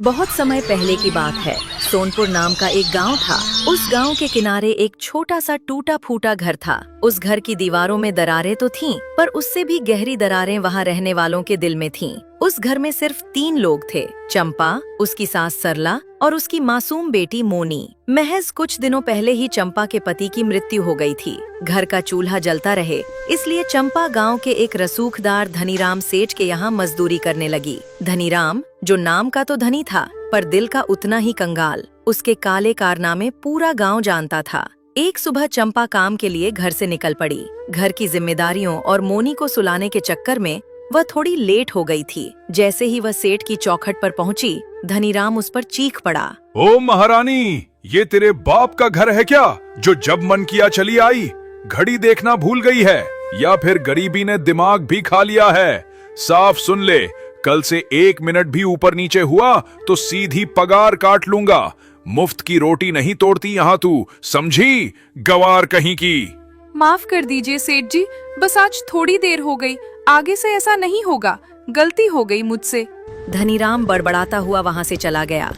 बहुत समय पहले की बात है। सोनपुर नाम का एक गांव था। उस गांव के किनारे एक छोटा सा टूटा फूटा घर था। उस घर की दीवारों में दरारें तो थीं, पर उससे भी गहरी दरारें वहां रहने वालों के दिल में थीं। उस घर में सिर्फ 3 लोग थे, चंपा, उसकी सास सरला और उसकी मासूम बेटी मोनी। महज कुछ दिनों पहले ही चंपा के पति की मृत्यु हो गई थी। घर का चूल्हा जलता रहे, इसलिए चंपा गांव के एक रसूखदार धनीराम सेठ के यहाँ मजदूरी करने लगी। धनीराम, जो नाम का तो धनी था, पर दिल का उतना ही कंगाल। उसके काले कारनामे पूरा गांव जानता था। एक सुबह चंपा काम के लिए घर से निकल पड़ी। घर की जिम्मेदारियों और मोनी को सुलाने के चक्कर में वह थोड़ी लेट हो गई थी। जैसे ही वह सेठ की चौखट पर पहुंची, धनीराम उस पर चीख पड़ा। ओ महारानी, ये तेरे बाप का घर है क्या, जो जब मन किया चली आई? घड़ी देखना भूल गई है, या फिर गरीबी ने दिमाग भी खा लिया है? साफ सुन ले, कल से 1 मिनट भी ऊपर नीचे हुआ तो सीधी पगार काट लूंगा। मुफ्त की रोटी नहीं तोड़ती यहाँ तू, समझी? गवार कहीं की। माफ कर दीजिए सेठ जी, बस आज थोड़ी देर हो गई, आगे से ऐसा नहीं होगा, गलती हो गई मुझसे। धनीराम बड़बड़ाता हुआ वहां से चला गया।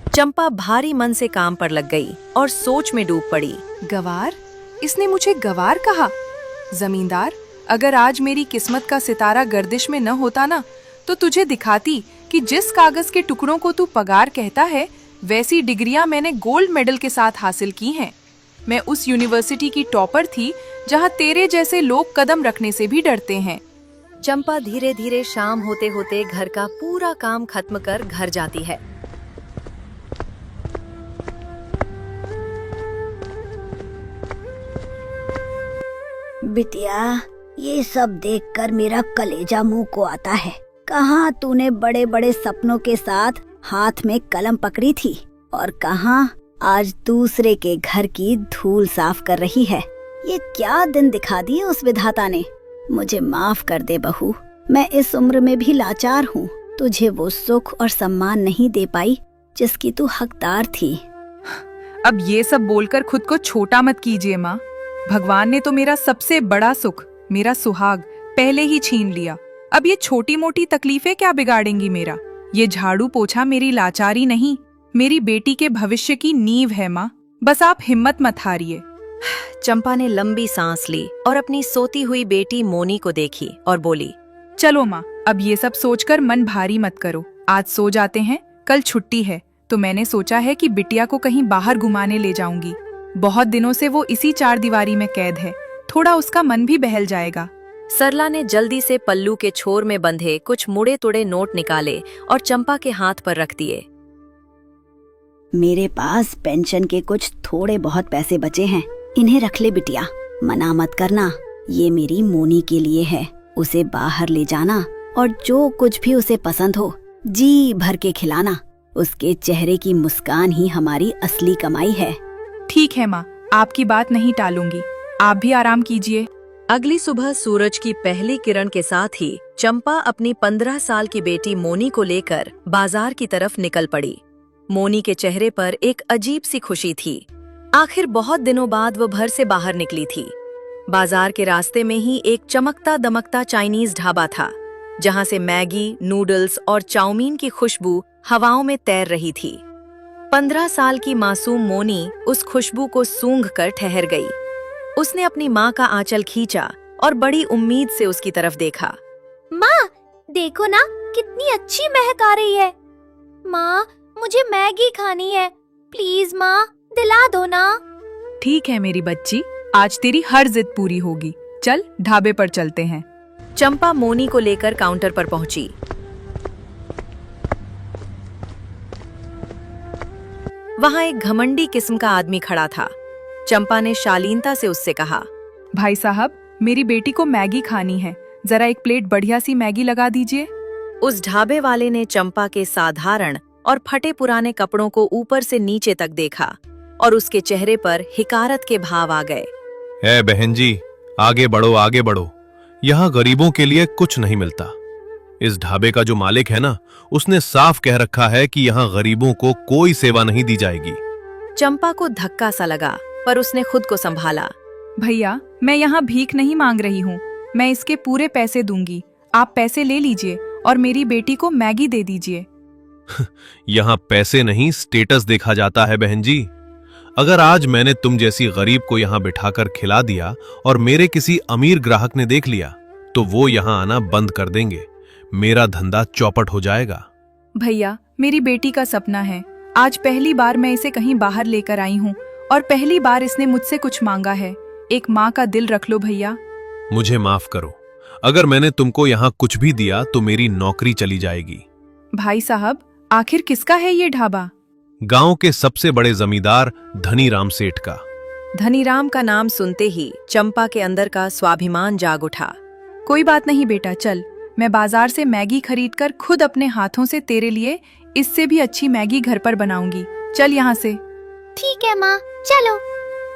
चंपा भारी मन से काम पर लग गई और सोच में डूब पड़ी। गवार? इसने मुझे गवार कहा? जमींदार, अगर आज मेरी किस्मत का सितारा गर्दिश में न होता ना, तो तुझे दिखाती कि जिस कागज के टुकड़ों को तू पगार कहता है, वैसी डिग्रियां मैंने गोल्ड मेडल के साथ हासिल की हैं। मैं उस यूनिवर्सिटी की टॉपर थी जहां तेरे जैसे लोग कदम रखने से भी डरते हैं। चंपा धीरे धीरे शाम होते होते घर का पूरा काम खत्म कर घर जाती है। बिटिया, ये सब देखकर मेरा कलेजा मुंह को आता है। कहाँ तूने बड़े बड़े सपनों के साथ हाथ में कलम पकड़ी थी, और कहाँ आज दूसरे के घर की धूल साफ कर रही है। ये क्या दिन दिखा दिए उस विधाता ने। मुझे माफ कर दे बहू, मैं इस उम्र में भी लाचार हूँ। तुझे वो सुख और सम्मान नहीं दे पाई जिसकी तू हकदार थी। अब ये सब बोलकर खुद को छोटा मत कीजिए माँ। भगवान ने तो मेरा सबसे बड़ा सुख, मेरा सुहाग, पहले ही छीन लिया। अब ये छोटी मोटी तकलीफें क्या बिगाड़ेंगी मेरा? ये झाड़ू पोछा मेरी लाचारी नहीं, मेरी बेटी के भविष्य की नींव है माँ। बस आप हिम्मत मत हारिए। चंपा ने लंबी सांस ली और अपनी सोती हुई बेटी मोनी को देखी और बोली, चलो माँ, अब ये सब सोचकर मन भारी मत करो। आज सो जाते हैं, कल छुट्टी है, तो मैंने सोचा है कि बिटिया को कहीं बाहर घुमाने ले जाऊंगी। बहुत दिनों से वो इसी 4 दीवारी में कैद है, थोड़ा उसका मन भी बहल जाएगा। सरला ने जल्दी से पल्लू के छोर में बंधे कुछ मुड़े तुड़े नोट निकाले और चंपा के हाथ पर रख दिए। मेरे पास पेंशन के कुछ थोड़े बहुत पैसे बचे हैं, इन्हें रख ले बिटिया। मना मत करना, ये मेरी मोनी के लिए है। उसे बाहर ले जाना और जो कुछ भी उसे पसंद हो जी भर के खिलाना। उसके चेहरे की मुस्कान ही हमारी असली कमाई है। ठीक है माँ, आपकी बात नहीं टालूंगी। आप भी आराम कीजिए। अगली सुबह सूरज की पहली किरण के साथ ही चंपा अपनी 15 साल की बेटी मोनी को लेकर बाजार की तरफ निकल पड़ी। मोनी के चेहरे पर एक अजीब सी खुशी थी। आखिर बहुत दिनों बाद वो घर से बाहर निकली थी। बाजार के रास्ते में ही एक चमकता दमकता चाइनीज ढाबा था, जहां से मैगी, नूडल्स और चाउमीन की खुशबू हवाओं में तैर रही थी। 15 साल की मासूम मोनी उस खुशबू को सूंघ कर ठहर गई। उसने अपनी माँ का आंचल खींचा और बड़ी उम्मीद से उसकी तरफ देखा। माँ, देखो ना, कितनी अच्छी महक आ रही है। माँ, मुझे मैगी खानी है, प्लीज माँ, दिला दो ना। ठीक है मेरी बच्ची, आज तेरी हर जिद पूरी होगी। चल ढाबे पर चलते हैं। चंपा मोनी को लेकर काउंटर पर पहुंची। वहां एक घमंडी किस्म का आदमी खड़ा था। चंपा ने शालीनता से उससे कहा, भाई साहब, मेरी बेटी को मैगी खानी है, जरा एक प्लेट बढ़िया सी मैगी लगा दीजिए। उस ढाबे वाले ने चंपा के साधारण और फटे पुराने कपड़ों को ऊपर से नीचे तक देखा और उसके चेहरे पर हिकारत के भाव आ गए। ए बहन जी, आगे बढ़ो आगे बढ़ो, यहाँ गरीबों के लिए कुछ नहीं मिलता। इस ढाबे का जो मालिक है ना, उसने साफ कह रखा है कि यहाँ गरीबों को कोई सेवा नहीं दी जाएगी। चंपा को धक्का सा लगा, पर उसने खुद को संभाला। भैया, मैं यहाँ भीख नहीं मांग रही हूँ, मैं इसके पूरे पैसे दूंगी। आप पैसे ले लीजिए और मेरी बेटी को मैगी दे दीजिए। यहां पैसे नहीं स्टेटस देखा जाता है बहन जी। अगर आज मैंने तुम जैसी गरीब को यहां बिठाकर खिला दिया और मेरे किसी अमीर ग्राहक ने देख लिया तो वो यहां आना बंद कर देंगे, मेरा धंधा चौपट हो जाएगा। भैया, मेरी बेटी का सपना है। आज पहली बार मैं इसे कहीं बाहर लेकर आई हूँ और पहली बार इसने मुझसे कुछ मांगा है। एक माँ का दिल रख लो भैया। मुझे माफ करो, अगर मैंने तुमको यहां कुछ भी दिया तो मेरी नौकरी चली जाएगी। भाई साहब, आखिर किसका है ये ढाबा? गांव के सबसे बड़े जमींदार धनीराम सेठ का। धनीराम का नाम सुनते ही चंपा के अंदर का स्वाभिमान जाग उठा। कोई बात नहीं बेटा, चल मैं बाजार से मैगी खरीदकर खुद अपने हाथों से तेरे लिए इससे भी अच्छी मैगी घर पर बनाऊंगी। चल यहाँ से। ठीक है माँ, चलो।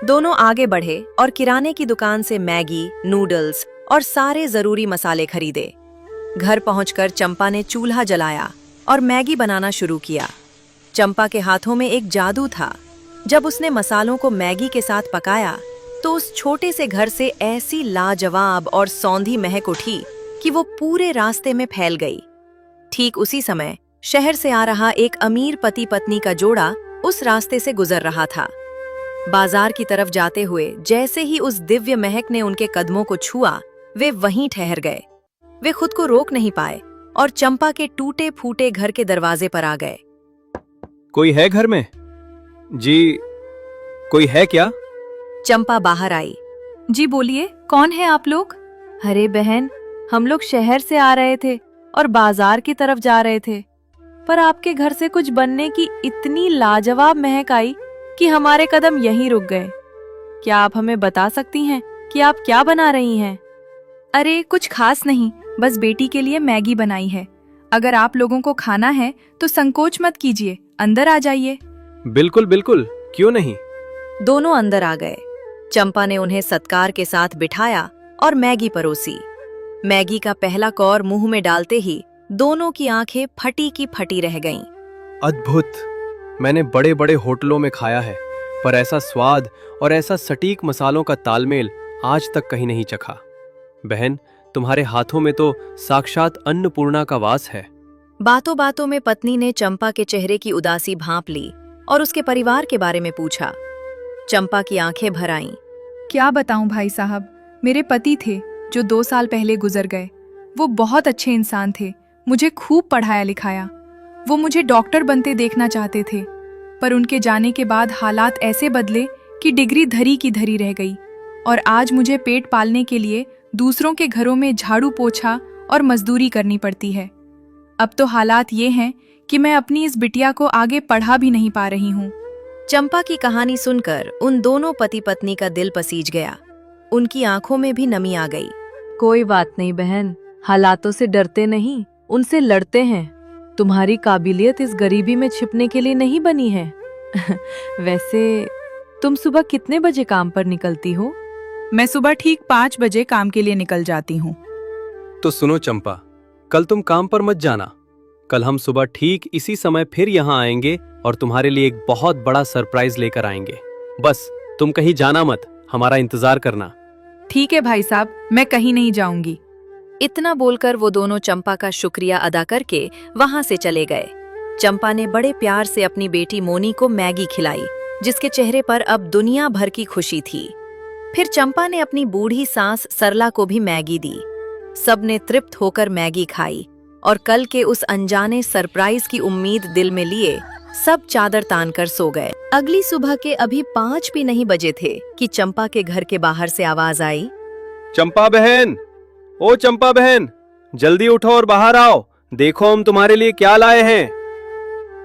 दोनों आगे बढ़े और किराने की दुकान से मैगी, नूडल्स और सारे जरूरी मसाले खरीदे। घर पहुंचकर चंपा ने चूल्हा जलाया और मैगी बनाना शुरू किया। चंपा के हाथों में एक जादू था। जब उसने मसालों को मैगी के साथ पकाया तो उस छोटे से घर से ऐसी लाजवाब और सौंधी महक उठी कि वो पूरे रास्ते में फैल गई। ठीक उसी समय शहर से आ रहा एक अमीर पति पत्नी का जोड़ा उस रास्ते से गुजर रहा था। बाजार की तरफ जाते हुए जैसे ही उस दिव्य महक ने उनके कदमों को छुआ, वे वहीं ठहर गए। वे खुद को रोक नहीं पाए और चंपा के टूटे फूटे घर के दरवाजे पर आ गए। कोई है घर में? जी, कोई है क्या? चंपा बाहर आई। जी बोलिए, कौन है आप लोग? अरे बहन, हम लोग शहर से आ रहे थे और बाजार की तरफ जा रहे थे, पर आपके घर से कुछ बनने की इतनी लाजवाब महक आई कि हमारे कदम यहीं रुक गए। क्या आप हमें बता सकती हैं कि आप क्या बना रही हैं? अरे कुछ खास नहीं, बस बेटी के लिए मैगी बनाई है। अगर आप लोगों को खाना है तो संकोच मत कीजिए, अंदर आ जाइए। बिल्कुल बिल्कुल, क्यों नहीं। दोनों अंदर आ गए। चंपा ने उन्हें सत्कार के साथ बिठाया और मैगी परोसी। मैगी का पहला कौर मुंह में डालते ही दोनों की आंखें फटी की फटी रह गईं। अद्भुत! मैंने बड़े बड़े होटलों में खाया है, पर ऐसा स्वाद और ऐसा सटीक मसालों का तालमेल आज तक कहीं नहीं चखा। बहन, तुम्हारे हाथों में तो साक्षात अन्नपूर्णा का वास है। बातों बातों में पत्नी ने चंपा के चेहरे की उदासी भांप ली और उसके परिवार के बारे में पूछा। चंपा की आंखें भर आईं। क्या बताऊं भाई साहब, मेरे पति थे जो 2 साल पहले गुजर गए। वो बहुत अच्छे इंसान थे, मुझे खूब पढ़ाया लिखाया। वो मुझे डॉक्टर बनते देखना चाहते थे, पर उनके जाने के बाद हालात ऐसे बदले कि डिग्री धरी की धरी रह गई और आज मुझे पेट पालने के लिए दूसरों के घरों में झाड़ू पोछा और मजदूरी करनी पड़ती है। अब तो हालात ये हैं कि मैं अपनी इस बिटिया को आगे पढ़ा भी नहीं पा रही हूँ। चंपा की कहानी सुनकर उन दोनों पति पत्नी का दिल पसीज गया। उनकी आंखों में भी नमी आ गई। कोई बात नहीं बहन, हालातों से डरते नहीं, उनसे लड़ते हैं। तुम्हारी काबिलियत इस गरीबी में छिपने के लिए नहीं बनी है। वैसे तुम सुबह कितने बजे काम पर निकलती हो? मैं सुबह ठीक 5 बजे काम के लिए निकल जाती हूँ। तो सुनो चंपा, कल तुम काम पर मत जाना। कल हम सुबह ठीक इसी समय फिर यहाँ आएंगे और तुम्हारे लिए एक बहुत बड़ा सरप्राइज लेकर आएंगे। बस तुम कहीं जाना मत, हमारा इंतजार करना। ठीक है भाई साहब, मैं कहीं नहीं जाऊंगी। इतना बोलकर वो दोनों चंपा का शुक्रिया अदा करके वहां से चले गए। चंपा ने बड़े प्यार से अपनी बेटी मोनी को मैगी खिलाई, जिसके चेहरे पर अब दुनिया भर की खुशी थी। फिर चंपा ने अपनी बूढ़ी सास सरला को भी मैगी दी। सबने तृप्त होकर मैगी खाई और कल के उस अनजाने सरप्राइज की उम्मीद दिल में लिए सब चादर तान कर सो गए। अगली सुबह के अभी 5 भी नहीं बजे थे कि चंपा के घर के बाहर से आवाज आई। चंपा बहन, ओ चंपा बहन, जल्दी उठो और बाहर आओ, देखो हम तुम्हारे लिए क्या लाए हैं।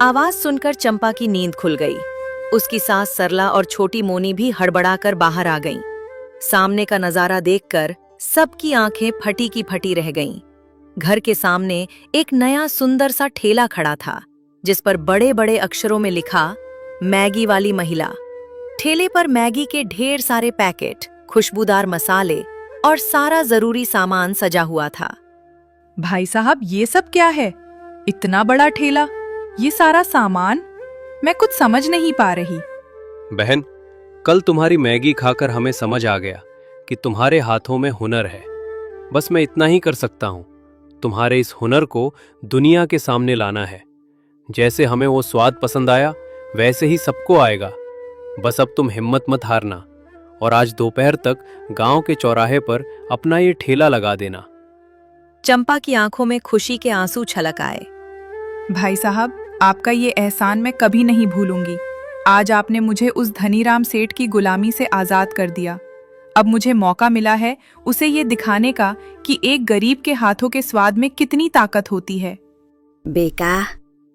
आवाज सुनकर चंपा की नींद खुल गई। उसकी सास सरला और छोटी मोनी भी हड़बड़ाकर बाहर आ गईं। सामने का नजारा देखकर सबकी आंखें फटी की फटी रह गईं। घर के सामने एक नया सुंदर सा ठेला खड़ा था, जिस पर बड़े बड़े अक्षरों में लिखा मैगी वाली महिला। ठेले पर मैगी के ढेर सारे पैकेट, खुशबूदार मसाले और सारा जरूरी सामान सजा हुआ था। भाई साहब, ये सब क्या है? इतना बड़ा ठेला, ये सारा सामान, मैं कुछ समझ नहीं पा रही। बहन, कल तुम्हारी मैगी खाकर हमें समझ आ गया कि तुम्हारे हाथों में हुनर है। बस मैं इतना ही कर सकता हूँ, तुम्हारे इस हुनर को दुनिया के सामने लाना है। जैसे हमें वो स्वाद पसंद आया वैसे ही सबको आएगा। बस अब तुम हिम्मत मत हारना और आज दोपहर तक गांव के चौराहे पर अपना ये ठेला लगा देना। चंपा की आंखों में खुशी के आंसू छलक आए। भाई साहब, आपका ये एहसान मैं कभी नहीं भूलूंगी। आज आपने मुझे उस धनीराम सेठ की गुलामी से आजाद कर दिया। अब मुझे मौका मिला है उसे ये दिखाने का कि एक गरीब के हाथों के स्वाद में कितनी ताकत होती है। बेका,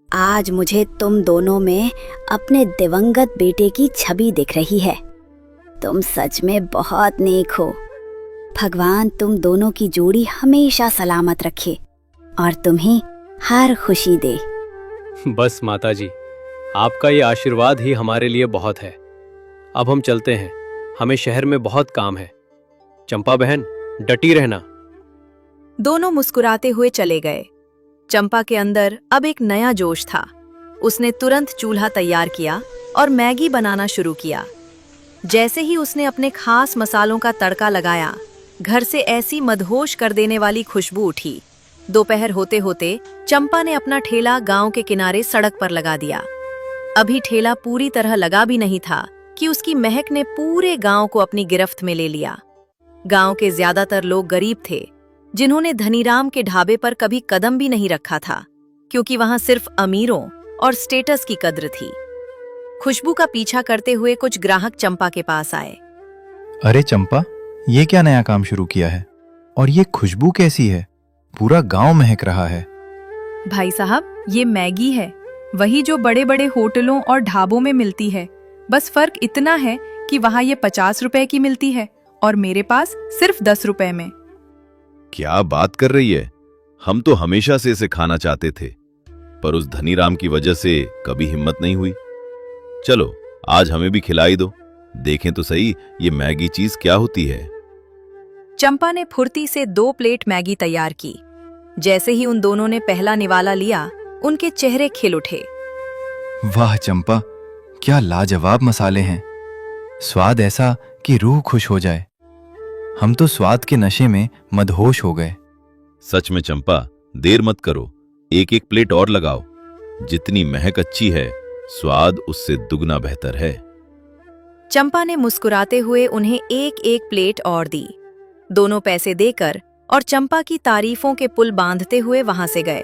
आज मुझे तुम दोनों में अपने दिवंगत बेटे की छवि दिख रही है। तुम सच में बहुत नेक हो। भगवान तुम दोनों की जोड़ी हमेशा सलामत रखे और तुम्हें हर खुशी दे। बस माताजी, आपका ये आशीर्वाद ही हमारे लिए बहुत है। अब हम चलते हैं, हमें शहर में बहुत काम है। चंपा बहन, डटी रहना। दोनों मुस्कुराते हुए चले गए। चंपा के अंदर अब एक नया जोश था। उसने तुरंत चूल्हा तैयार किया और मैगी बनाना शुरू किया। जैसे ही उसने अपने खास मसालों का तड़का लगाया, घर से ऐसी मदहोश कर देने वाली खुशबू उठी। दोपहर होते होते चंपा ने अपना ठेला गांव के किनारे सड़क पर लगा दिया। अभी ठेला पूरी तरह लगा भी नहीं था कि उसकी महक ने पूरे गांव को अपनी गिरफ्त में ले लिया। गांव के ज्यादातर लोग गरीब थे, जिन्होंने धनीराम के ढाबे पर कभी कदम भी नहीं रखा था, क्योंकि वहां सिर्फ अमीरों और स्टेटस की कद्र थी। खुशबू का पीछा करते हुए कुछ ग्राहक चंपा के पास आए। अरे चंपा, ये क्या नया काम शुरू किया है? और ये खुशबू कैसी है? पूरा गांव महक रहा है। भाई साहब, ये मैगी है, वही जो बड़े बड़े होटलों और ढाबों में मिलती है। बस फर्क इतना है कि वहाँ ये 50 रुपए की मिलती है और मेरे पास सिर्फ 10 रुपए में। क्या बात कर रही है? हम तो हमेशा से इसे खाना चाहते थे, पर उस धनीराम की वजह से कभी हिम्मत नहीं हुई। चलो, आज हमें भी खिलाई दो, देखें तो सही ये मैगी चीज क्या होती है। चंपा ने फुर्ती से 2 प्लेट मैगी तैयार की। जैसे ही उन दोनों ने पहला निवाला लिया, उनके चेहरे खिल उठे। वाह चंपा, क्या लाजवाब मसाले हैं। स्वाद ऐसा कि रूह खुश हो जाए। हम तो स्वाद के नशे में मदहोश हो गए। सच में चंपा, देर मत करो, एक एक प्लेट और लगाओ। जितनी महक अच्छी है, स्वाद उससे दुगना बेहतर है। चंपा ने मुस्कुराते हुए उन्हें एक एक प्लेट और दी। दोनों पैसे देकर और चंपा की तारीफों के पुल बांधते हुए वहां से गए।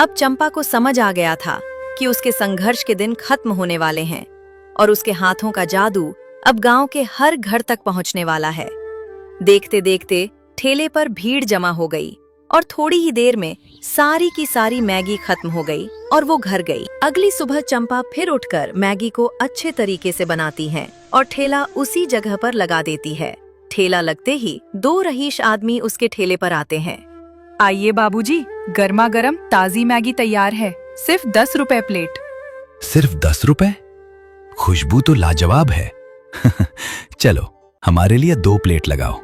अब चंपा को समझ आ गया था कि उसके संघर्ष के दिन खत्म होने वाले हैं और उसके हाथों का जादू अब गांव के हर घर तक पहुंचने वाला है। देखते देखते ठेले पर भीड़ जमा हो गई और थोड़ी ही देर में सारी की सारी मैगी खत्म हो गई और वो घर गई। अगली सुबह चंपा फिर उठकर मैगी को अच्छे तरीके से बनाती है और ठेला उसी जगह पर लगा देती है। ठेला लगते ही 2 रईस आदमी उसके ठेले पर आते हैं। आइए बाबूजी, गर्मा गर्म ताजी मैगी तैयार है, सिर्फ 10 रुपए प्लेट। सिर्फ 10 रुपए? खुशबू तो लाजवाब है। चलो, हमारे लिए 2 प्लेट लगाओ।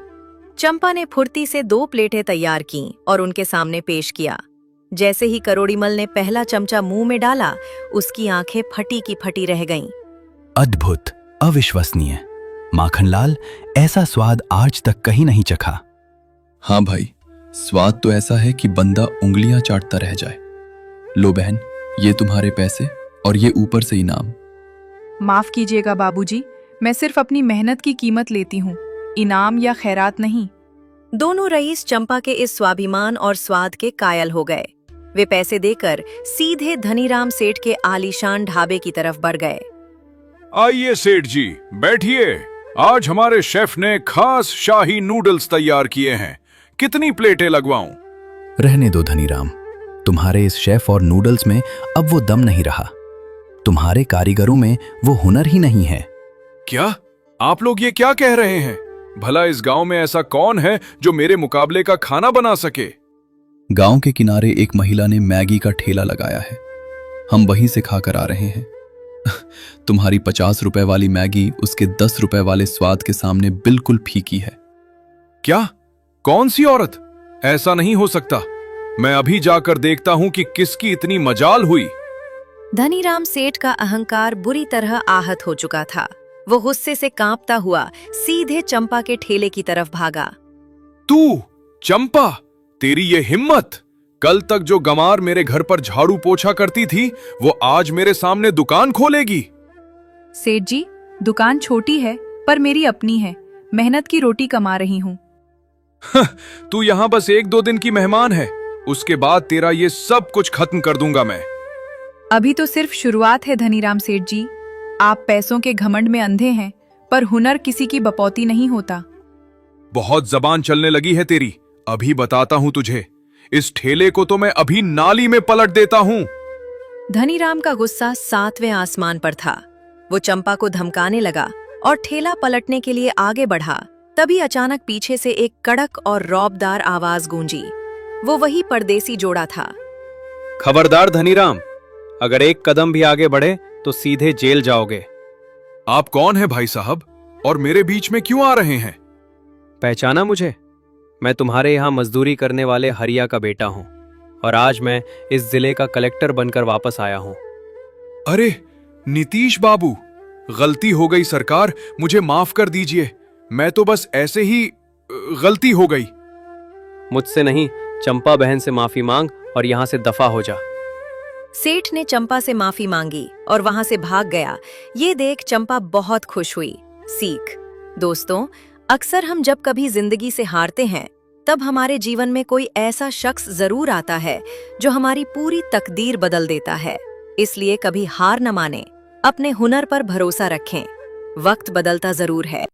चंपा ने फुर्ती से 2 प्लेटें तैयार की और उनके सामने पेश किया। जैसे ही करोड़ीमल ने पहला चमचा मुंह में डाला, उसकी आंखें फटी की फटी रह गईं। अद्भुत, अविश्वसनीय। माखनलाल, ऐसा स्वाद आज तक कहीं नहीं चखा। हाँ भाई, स्वाद तो ऐसा है कि बंदा उंगलियां चाटता रह जाए। लो बहन, ये तुम्हारे पैसे और ये ऊपर से इनाम। माफ कीजिएगा बाबूजी, मैं सिर्फ अपनी मेहनत की कीमत लेती हूँ, इनाम या खैरात नहीं। दोनों रईस चंपा के इस स्वाभिमान और स्वाद के कायल हो गए। वे पैसे देकर सीधे धनीराम सेठ के आलीशान ढाबे की तरफ बढ़ गए। आइए सेठ जी, बैठिए। आज हमारे शेफ ने खास शाही नूडल्स तैयार किए हैं। कितनी प्लेटें लगवाऊं? रहने दो धनीराम, तुम्हारे इस शेफ और नूडल्स में अब वो दम नहीं रहा। तुम्हारे कारीगरों में वो हुनर ही नहीं है। क्या आप लोग ये क्या कह रहे हैं? भला इस गांव में ऐसा कौन है जो मेरे मुकाबले का खाना बना सके? गांव के किनारे एक महिला ने मैगी का ठेला लगाया है, हम वहीं से खाकर आ रहे हैं। तुम्हारी 50 रुपए वाली मैगी उसके 10 रुपए वाले स्वाद के सामने बिल्कुल फीकी है। क्या? कौन सी औरत? ऐसा नहीं हो सकता। मैं अभी जाकर देखता हूं कि किसकी इतनी मजाल हुई। धनीराम सेठ का अहंकार बुरी तरह आहत हो चुका था। वो गुस्से से कांपता हुआ सीधे चंपा के ठेले की तरफ भागा। तू चंपा, तेरी ये हिम्मत! कल तक जो गंवार मेरे घर पर झाड़ू पोछा करती थी वो आज मेरे सामने दुकान खोलेगी। सेठ जी, दुकान छोटी है पर मेरी अपनी है। मेहनत की रोटी कमा रही हूँ। तू यहाँ बस 1-2 दिन की मेहमान है, उसके बाद तेरा ये सब कुछ खत्म कर दूंगा मैं। अभी तो सिर्फ शुरुआत है धनीराम सेठ जी। आप पैसों के घमंड में अंधे हैं, पर हुनर किसी की बपौती नहीं होता। बहुत जबान चलने लगी है तेरी। अभी बताता हूँ तुझे, इस ठेले को तो मैं अभी नाली में पलट देता हूँ। धनीराम का गुस्सा 7वें आसमान पर था। वो चंपा को धमकाने लगा और ठेला पलटने के लिए आगे बढ़ा। तभी अचानक पीछे से एक कड़क और रौबदार आवाज गूंजी। वो वही परदेसी जोड़ा था। खबरदार धनीराम, अगर एक कदम भी आगे बढ़े तो सीधे जेल जाओगे। आप कौन है भाई साहब, और मेरे बीच में क्यों आ रहे हैं? पहचाना मुझे? मैं तुम्हारे यहाँ मजदूरी करने वाले हरिया का बेटा हूँ और आज मैं इस जिले का कलेक्टर बनकर वापस आया हूँ। अरे नीतीश बाबू, गलती हो गई सरकार, मुझे माफ कर दीजिए। मैं तो बस ऐसे ही गलती हो गई। मुझसे नहीं, चंपा बहन से माफी मांग और यहाँ से दफा हो जा। सेठ ने चंपा से माफी मांगी और वहां से भाग गया। ये देख चंपा बहुत खुश हुई। सीख दोस्तों, अक्सर हम जब कभी जिंदगी से हारते हैं तब हमारे जीवन में कोई ऐसा शख्स जरूर आता है जो हमारी पूरी तकदीर बदल देता है। इसलिए कभी हार न माने, अपने हुनर पर भरोसा रखें। वक्त बदलता जरूर है।